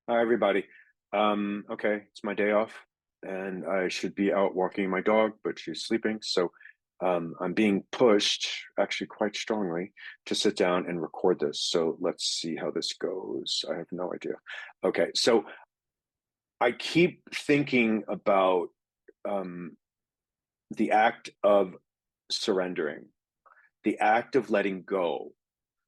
Hi, everybody. Okay, it's my day off, and I should be out walking my dog, but she's sleeping. So I'm being pushed, actually quite strongly, to sit down and record this. So let's see how this goes. I have no idea. Okay, so I keep thinking about um, the act of surrendering, the act of letting go,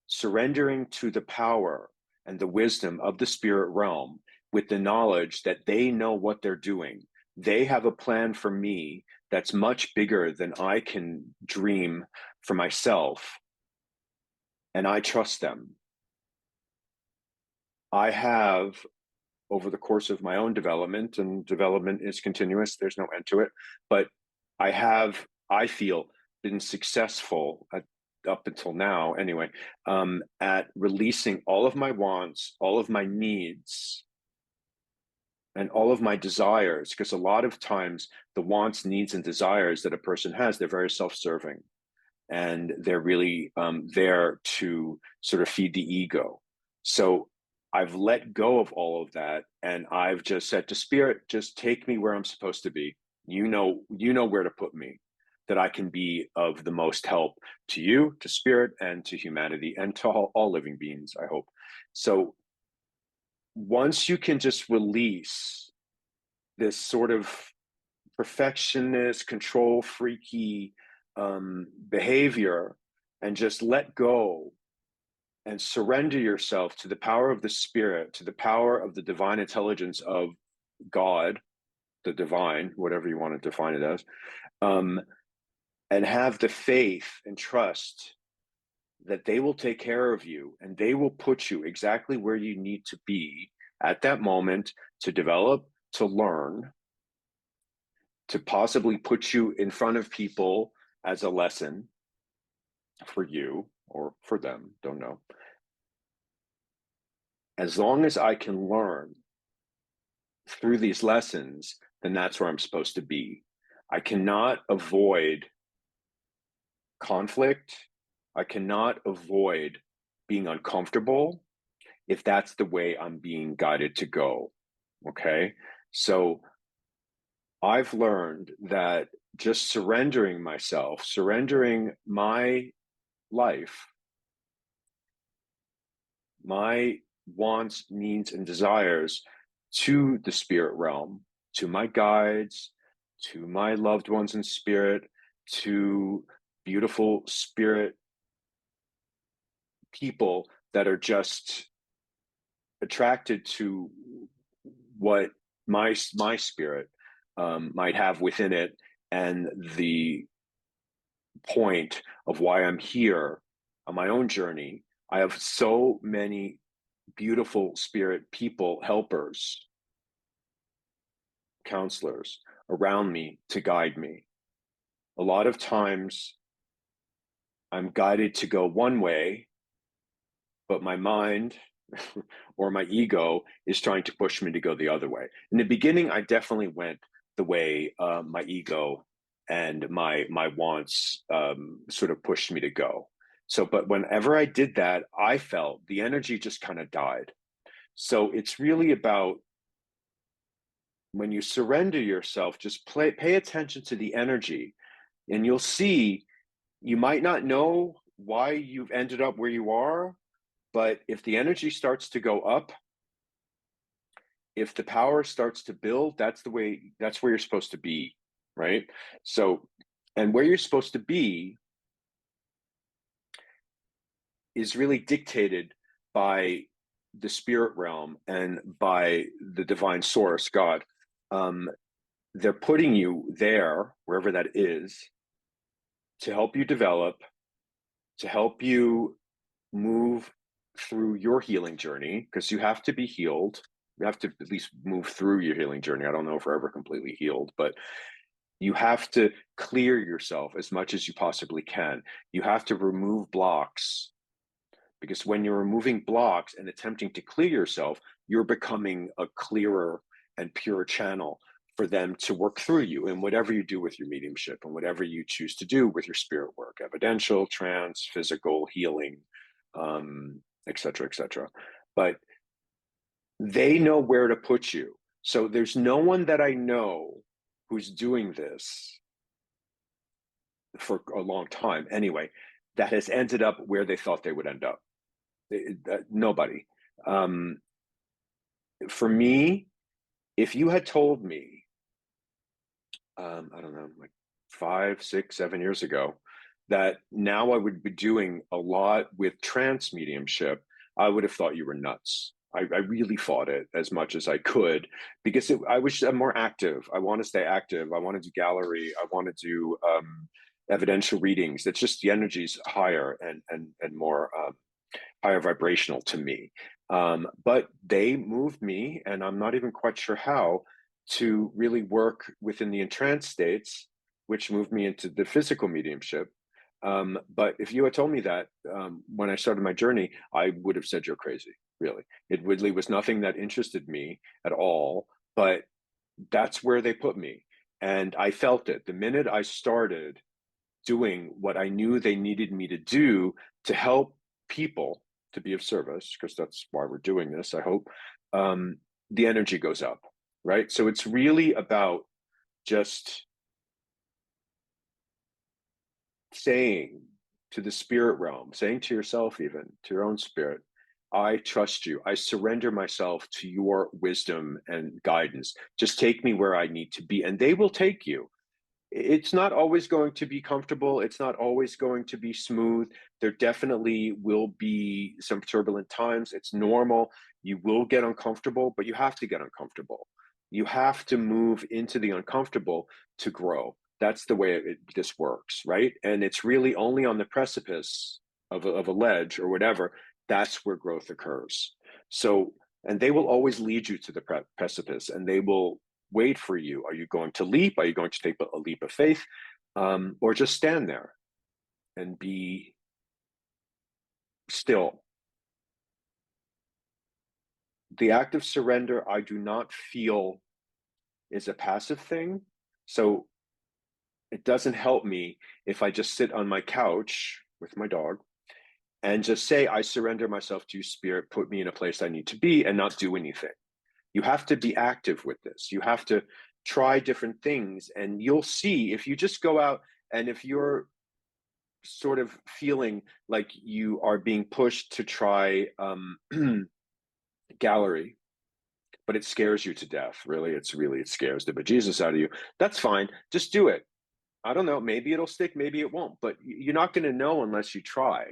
surrendering to the power and the wisdom of the spirit realm with the knowledge that they know what they're doing. They have a plan for me that's much bigger than I can dream for myself, and I trust them. I have, over the course of my own development, and development is continuous, there's no end to it, but I feel, been successful up until now anyway, at releasing all of my wants, all of my needs, and all of my desires, because a lot of times the wants, needs, and desires that a person has, they're very self-serving, and they're really there to sort of feed the ego. So I've let go of all of that, and I've just said to spirit, just take me where I'm supposed to be. You know where to put me, that I can be of the most help to you, to spirit, and to humanity, and to all living beings, I hope. So once you can just release this sort of perfectionist, control freaky behavior, and just let go and surrender yourself to the power of the spirit, to the power of the divine intelligence of God, the divine, whatever you want to define it as, um, and have the faith and trust that they will take care of you and they will put you exactly where you need to be at that moment to develop, to learn, to possibly put you in front of people as a lesson for you or for them, don't know. As long as I can learn through these lessons, then that's where I'm supposed to be. I cannot avoid conflict. I cannot avoid being uncomfortable if that's the way I'm being guided to go. Okay. So I've learned that just surrendering myself, surrendering my life, my wants, needs, and desires to the spirit realm, to my guides, to my loved ones in spirit, to beautiful spirit people that are just attracted to what my spirit might have within it, and the point of why I'm here on my own journey. I have so many beautiful spirit people, helpers, counselors around me to guide me. A lot of times I'm guided to go one way, but my mind or my ego is trying to push me to go the other way. In the beginning, I definitely went the way my ego and my wants sort of pushed me to go. So, but whenever I did that, I felt the energy just kind of died. So it's really about, when you surrender yourself, just pay attention to the energy, and you'll see, you might not know why you've ended up where you are, but if the energy starts to go up, if the power starts to build, that's where you're supposed to be, right? So, and where you're supposed to be is really dictated by the spirit realm and by the divine source, God. Um, they're putting you there, wherever that is, to help you develop, to help you move through your healing journey, because you have to be healed. You have to at least move through your healing journey. I don't know if we're ever completely healed, but you have to clear yourself as much as you possibly can. You have to remove blocks, because when you're removing blocks and attempting to clear yourself, you're becoming a clearer and pure channel for them to work through you in whatever you do with your mediumship and whatever you choose to do with your spirit work, evidential, trance, physical, healing, etc., etc. But they know where to put you. So there's no one that I know who's doing this for a long time anyway, that has ended up where they thought they would end up. Nobody. Um, for me, if you had told me, I don't know, like 5, 6, 7 years ago, that now I would be doing a lot with trance mediumship, I would have thought you were nuts. I really fought it as much as I could because I was more active. I want to stay active. I want to do gallery. I want to do evidential readings. It's just the energy's higher and more higher vibrational to me. But they moved me, and I'm not even quite sure how, to really work within the entranced states, which moved me into the physical mediumship. But if you had told me that when I started my journey, I would have said you're crazy, really. It really was nothing that interested me at all, but that's where they put me. And I felt it. The minute I started doing what I knew they needed me to do to help people to be of service, because that's why we're doing this, I hope, the energy goes up, right? So it's really about just saying to the spirit realm, saying to yourself, even to your own spirit, I trust you. I surrender myself to your wisdom and guidance. Just take me where I need to be, and they will take you. It's not always going to be comfortable. It's not always going to be smooth. There definitely will be some turbulent times. It's normal. You will get uncomfortable, but you have to get uncomfortable. You have to move into the uncomfortable to grow. That's the way this works, right? And it's really only on the precipice of a ledge or whatever, that's where growth occurs. So, and they will always lead you to the precipice, and they will wait for you. Are you going to leap? Are you going to take a leap of faith? Or just stand there and be still? The act of surrender, I do not feel is a passive thing. So it doesn't help me if I just sit on my couch with my dog and just say, I surrender myself to you, spirit, put me in a place I need to be, and not do anything. You have to be active with this. You have to try different things, and you'll see if you just go out, and if you're sort of feeling like you are being pushed to try gallery, but it scares you to death. Really, it scares the bejesus out of you. That's fine. Just do it. I don't know. Maybe it'll stick. Maybe it won't. But you're not going to know unless you try.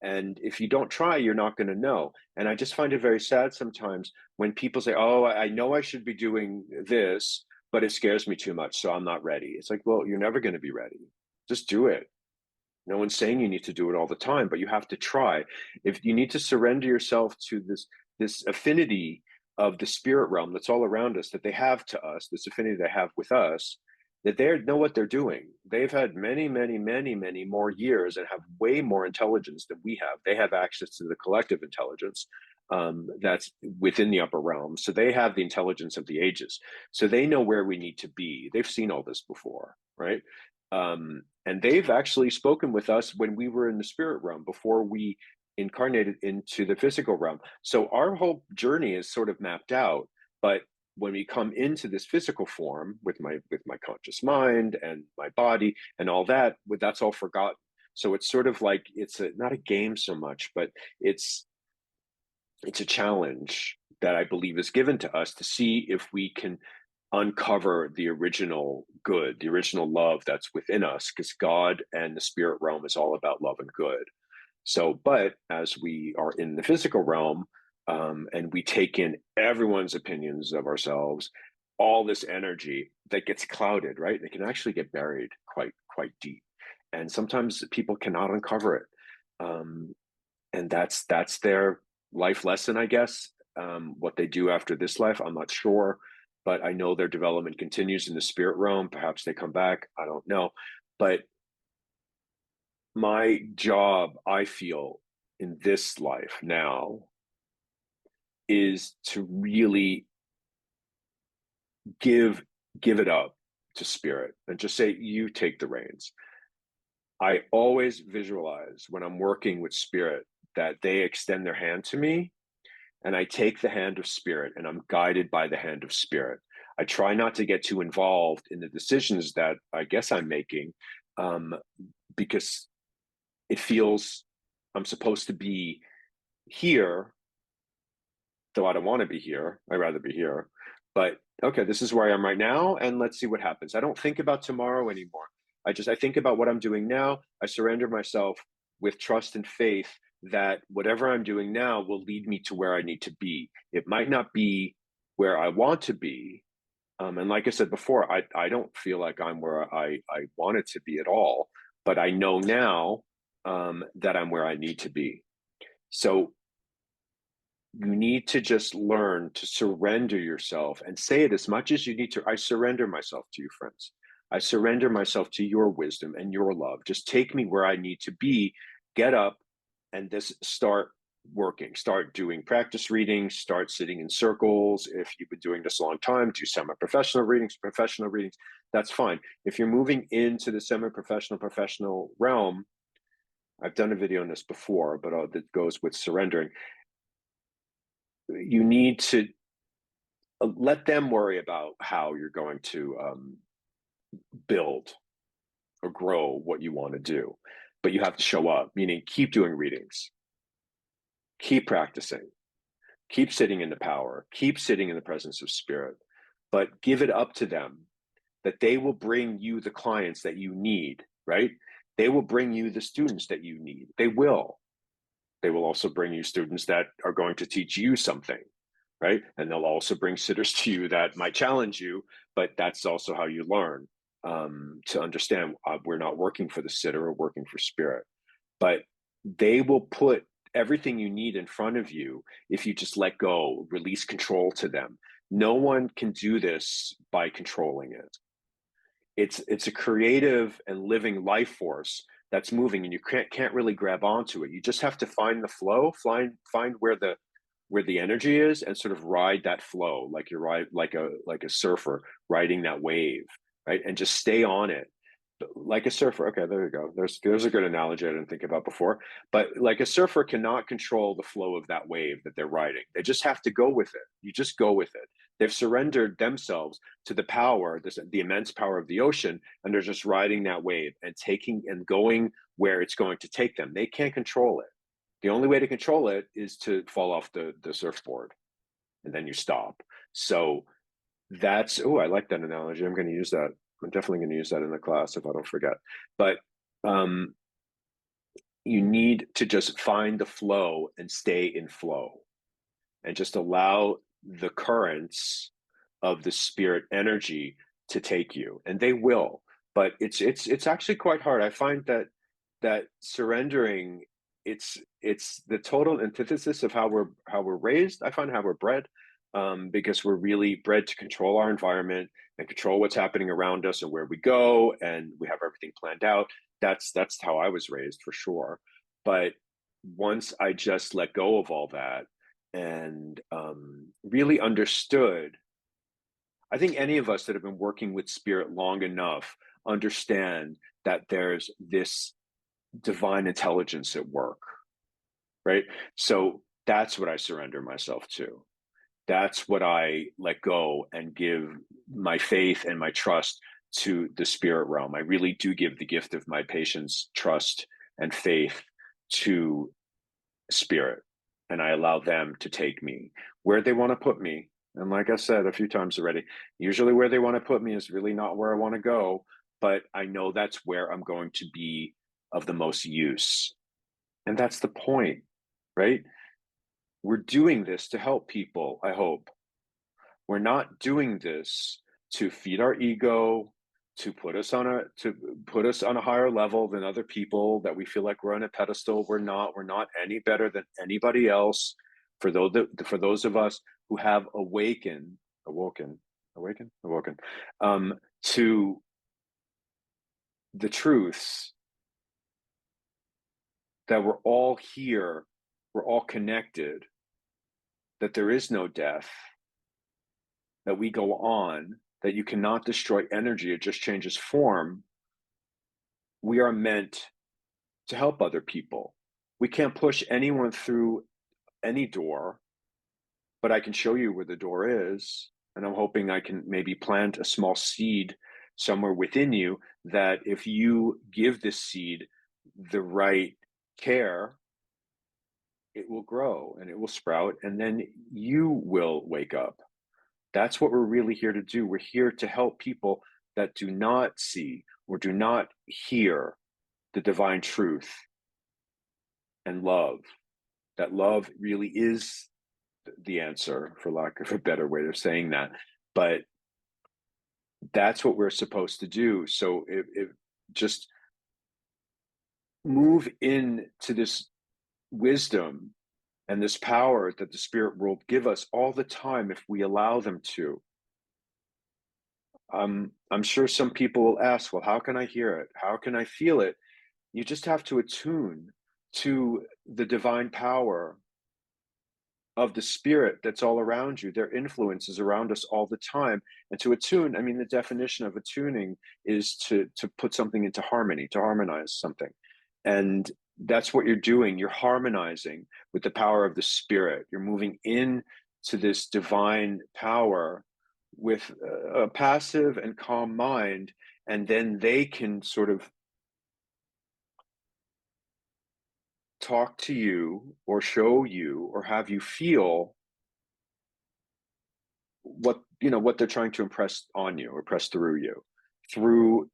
And if you don't try, you're not going to know. And I just find it very sad sometimes when people say, oh, I know I should be doing this, but it scares me too much, so I'm not ready. It's like, well, you're never going to be ready. Just do it. No one's saying you need to do it all the time, but you have to try. If you need to surrender yourself to this affinity of the spirit realm that's all around us, that they have to us, this affinity they have with us, that they know what they're doing. They've had many, many, many, many more years and have way more intelligence than we have. They have access to the collective intelligence that's within the upper realm. So they have the intelligence of the ages. So they know where we need to be. They've seen all this before, right? And they've actually spoken with us when we were in the spirit realm before we incarnated into the physical realm. So our whole journey is sort of mapped out. But when we come into this physical form with my conscious mind and my body and all that, that's all forgotten. So it's sort of like not a game so much, but it's a challenge that I believe is given to us to see if we can uncover the original good, the original love that's within us, because God and the spirit realm is all about love and good. So, but as we are in the physical realm, and we take in everyone's opinions of ourselves, all this energy that gets clouded, right? It can actually get buried quite deep, and sometimes people cannot uncover it. And that's their life lesson, I guess. What they do after this life, I'm not sure, but I know their development continues in the spirit realm. Perhaps they come back. I don't know, but my job, I feel, in this life now is to really give it up to spirit and just say, you take the reins. I always visualize when I'm working with spirit that they extend their hand to me and I take the hand of spirit, and I'm guided by the hand of spirit. I try not to get too involved in the decisions that I guess I'm making, um, because it feels I'm supposed to be here, though I don't want to be here. I'd rather be here. But okay, this is where I am right now, and let's see what happens. I don't think about tomorrow anymore. I think about what I'm doing now. I surrender myself with trust and faith that whatever I'm doing now will lead me to where I need to be. It might not be where I want to be. And like I said before, I don't feel like I'm where I wanted to be at all, but I know now that I'm where I need to be. So you need to just learn to surrender yourself and say it as much as you need to. I surrender myself to you, friends. I surrender myself to your wisdom and your love. Just take me where I need to be. Get up and just start working. Start doing practice readings. Start sitting in circles. If you've been doing this a long time, do semi-professional readings, professional readings. That's fine. If you're moving into the semi-professional, professional realm, I've done a video on this before, but that goes with surrendering. You need to let them worry about how you're going to build or grow what you want to do, but you have to show up, meaning keep doing readings, keep practicing, keep sitting in the power, keep sitting in the presence of spirit, but give it up to them that they will bring you the clients that you need, right? They will bring you the students that you need. They will also bring you students that are going to teach you something, right? And they'll also bring sitters to you that might challenge you, but that's also how you learn, to understand we're not working for the sitter, we're working for spirit. But they will put everything you need in front of you if you just let go, release control to them. No one can do this by controlling it. It's a creative and living life force that's moving, and you can't really grab onto it. You just have to find the flow, find where the energy is, and sort of ride that flow like you're like a surfer riding that wave, right? And just stay on it like a surfer. Okay, there you go. There's a good analogy I didn't think about before. But like a surfer cannot control the flow of that wave that they're riding. They just have to go with it. You just go with it. They've surrendered themselves to the power, the immense power of the ocean, and they're just riding that wave and taking and going where it's going to take them. They can't control it. The only way to control it is to fall off the surfboard, and then you stop. So that's, oh, I like that analogy. I'm going to use that. I'm definitely going to use that in the class if I don't forget. But you need to just find the flow and stay in flow, and just allow the currents of the spirit energy to take you, and they will. But it's actually quite hard. I find that surrendering, it's the total antithesis of how we're raised. I find how we're bred, because we're really bred to control our environment and control what's happening around us and where we go, and we have everything planned out. That's how I was raised, for sure. But once I just let go of all that and really understood, I think any of us that have been working with spirit long enough understand that there's this divine intelligence at work, right? So that's what I surrender myself to. That's what I let go and give my faith and my trust to the spirit realm. I really do give the gift of my patience, trust, and faith to spirit, and I allow them to take me where they want to put me. And like I said a few times already, usually where they want to put me is really not where I want to go, but I know that's where I'm going to be of the most use. And that's the point, right? We're doing this to help people, I hope. We're not doing this to feed our ego, to put us on a higher level than other people, that we feel like we're on a pedestal. We're not. We're not any better than anybody else. For those of us who have awoken, to the truths that we're all here, we're all connected, that there is no death, that we go on, that you cannot destroy energy, it just changes form. We are meant to help other people. We can't push anyone through any door. but I can show you where the door is. And I'm hoping I can maybe plant a small seed somewhere within you that if you give this seed the right care, it will grow and it will sprout, and then you will wake up. That's what we're really here to do. We're here to help people that do not see or do not hear the divine truth and love. That love really is the answer, for lack of a better way of saying that. But that's what we're supposed to do. So if just move into this wisdom and this power that the spirit world give us all the time if we allow them to. I'm sure some people will ask, well, how can I hear it? How can I feel it? You just have to attune to the divine power of the spirit that's all around you. Their influence is around us all the time. And to attune, I mean, the definition of attuning is to put something into harmony, to harmonize something. And that's what you're doing. You're harmonizing with the power of the spirit. You're moving in to this divine power with a passive and calm mind, and then they can sort of talk to you or show you or have you feel what they're trying to impress on you or press through you through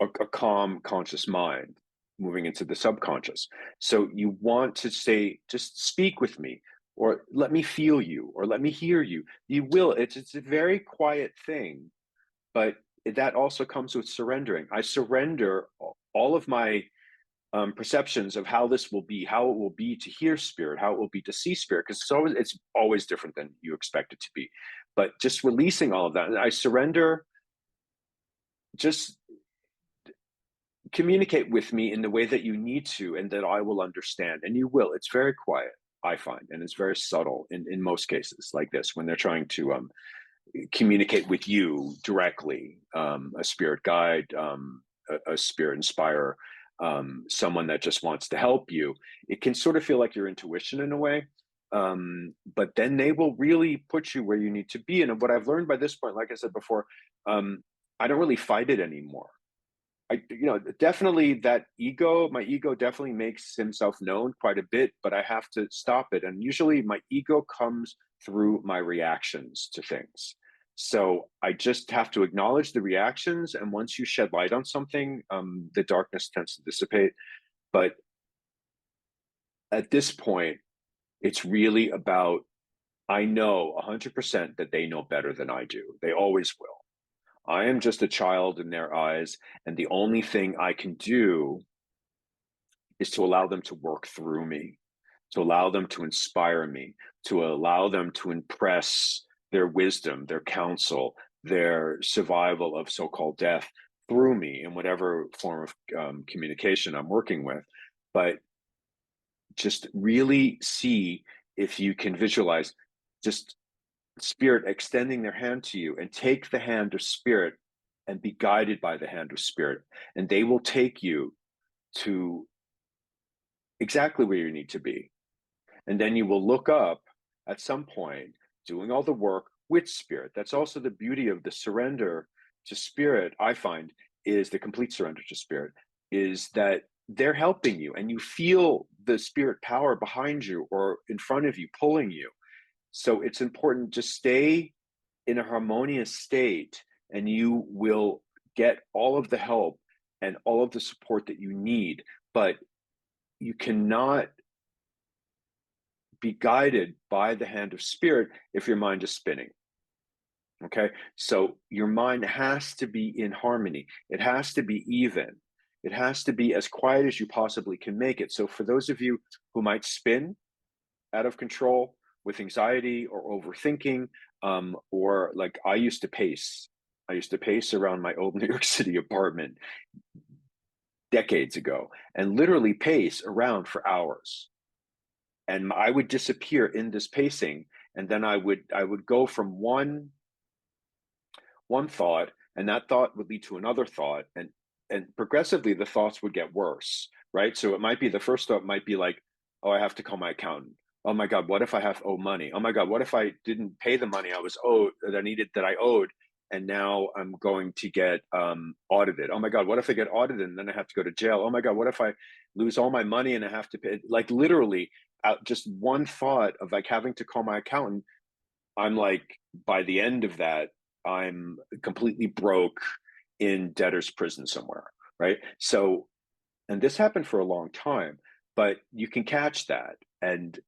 a calm conscious mind moving into the subconscious. So you want to say, just speak with me, or let me feel you, or let me hear you. You will. It's a very quiet thing, but that also comes with surrendering. I surrender all of my perceptions of how this will be, how it will be to hear spirit, how it will be to see spirit, because it's always different than you expect it to be. But just releasing all of that, and I surrender. Just communicate with me in the way that you need to, and that I will understand, and you will. It's very quiet, I find, and it's very subtle in most cases like this when they're trying to communicate with you directly, a spirit guide, a spirit inspirer, someone that just wants to help you. It can sort of feel like your intuition in a way, but then they will really put you where you need to be. And what I've learned by this point, like I said before, I don't really fight it anymore. Definitely my ego definitely makes himself known quite a bit, but I have to stop it. And usually my ego comes through my reactions to things. So I just have to acknowledge the reactions. And once you shed light on something, the darkness tends to dissipate. But at this point, it's really about, I know 100% that they know better than I do. They always will. I am just a child in their eyes, and the only thing I can do is to allow them to work through me, to allow them to inspire me, to allow them to impress their wisdom, their counsel, their survival of so-called death through me in whatever form of communication I'm working with. But just really see if you can visualize just spirit extending their hand to you, and take the hand of spirit and be guided by the hand of spirit, and they will take you to exactly where you need to be. And then you will look up at some point doing all the work with spirit. That's also the beauty of the surrender to spirit, I find, is the complete surrender to spirit, is that they're helping you and you feel the spirit power behind you or in front of you pulling you. So it's important to stay in a harmonious state, and you will get all of the help and all of the support that you need. But you cannot be guided by the hand of spirit if your mind is spinning. Okay, so your mind has to be in harmony. It has to be even. It has to be as quiet as you possibly can make it. So for those of you who might spin out of control with anxiety or overthinking, or like I used to pace. I used to pace around my old New York City apartment decades ago and literally pace around for hours. And I would disappear in this pacing, and then I would go from one thought, and that thought would lead to another thought, and progressively the thoughts would get worse, right? So it might be, the first thought might be like, oh, I have to call my accountant, Oh my God, what if I have owe money? Oh my God, what if I didn't pay the money I was owed that I owed, and now I'm going to get audited? Oh my God, what if I get audited and then I have to go to jail? Oh my God, what if I lose all my money and I have to pay? Like literally, just one thought of like having to call my accountant, I'm like, by the end of that, I'm completely broke in debtor's prison somewhere, right? So, and this happened for a long time, but you can catch that. And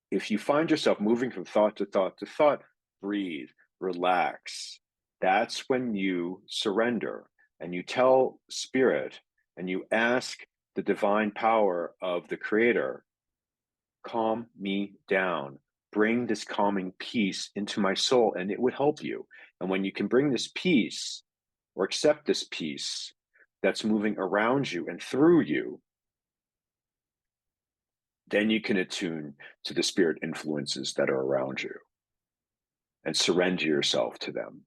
if you find yourself moving from thought to thought to thought, breathe, relax. That's when you surrender and you tell spirit and you ask the divine power of the creator, calm me down, bring this calming peace into my soul, and it would help you. And when you can bring this peace or accept this peace that's moving around you and through you, then you can attune to the spirit influences that are around you and surrender yourself to them.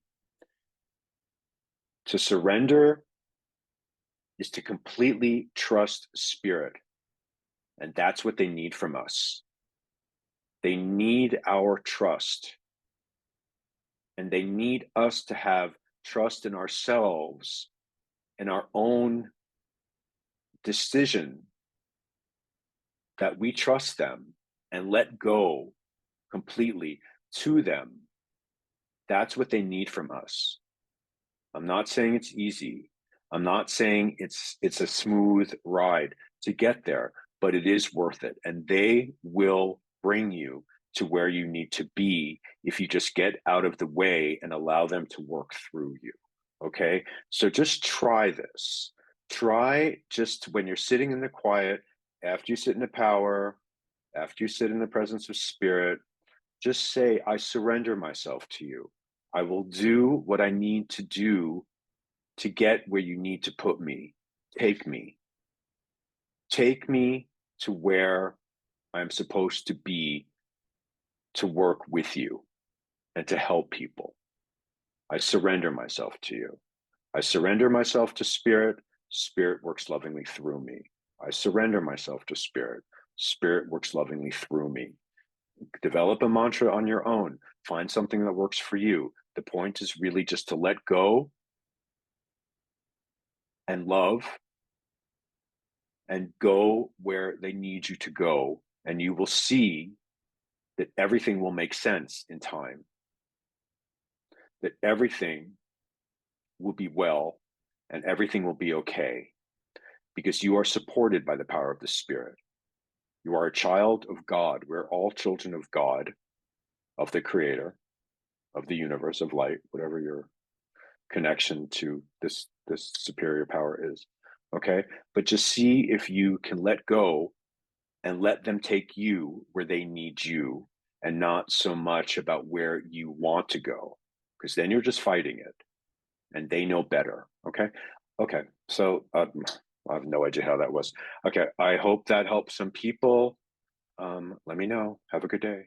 To surrender is to completely trust spirit. And that's what they need from us. They need our trust. And they need us to have trust in ourselves and our own decision that we trust them and let go completely to them. That's what they need from us. I'm not saying it's easy. I'm not saying it's a smooth ride to get there, but it is worth it. And they will bring you to where you need to be if you just get out of the way and allow them to work through you. Okay? So just try this. Try just when you're sitting in the quiet, after you sit in the power, after you sit in the presence of spirit, just say, I surrender myself to you. I will do what I need to do to get where you need to put me. Take me. Take me to where I'm supposed to be to work with you and to help people. I surrender myself to you. I surrender myself to spirit. Spirit works lovingly through me. I surrender myself to spirit. Spirit works lovingly through me. Develop a mantra on your own. Find something that works for you. The point is really just to let go and love and go where they need you to go. And you will see that everything will make sense in time, that everything will be well and everything will be okay because you are supported by the power of the Spirit. You are a child of God. We're all children of God, of the Creator, of the universe, of light, whatever your connection to this superior power is. Okay? But just see if you can let go and let them take you where they need you and not so much about where you want to go, because then you're just fighting it and they know better. Okay. Okay. So I have no idea how that was. Okay. I hope that helps some people. Let me know. Have a good day.